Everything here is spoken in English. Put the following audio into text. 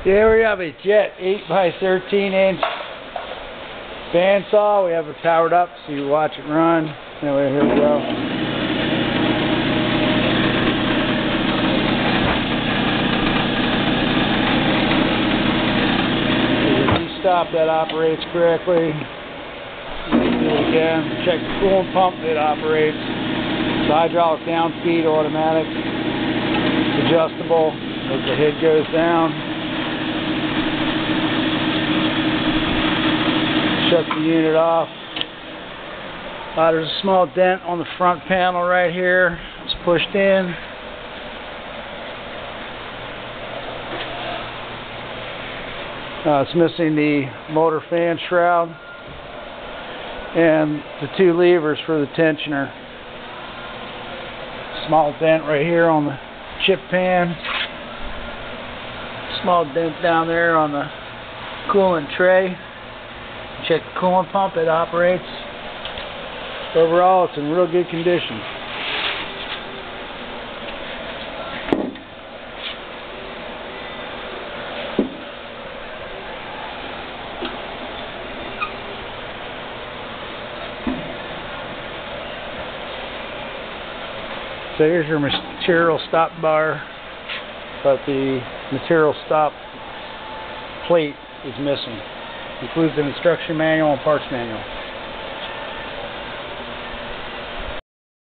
Here we have a Jet 8x13" bandsaw. We have it powered up so you watch it run. Anyway, here we go. There's a V-stop that operates correctly. Do it again. Check the coolant pump. It operates. It's hydraulic down speed, automatic, adjustable as the head goes down. Shut the unit off. There's a small dent on the front panel right here. It's pushed in. It's missing the motor fan shroud and the two levers for the tensioner. Small dent right here on the chip pan. Small dent down there on the coolant tray. Check the coolant pump, it operates. Overall, it's in real good condition. So here's your material stop bar, but the material stop plate is missing. Includes an instruction manual and parts manual.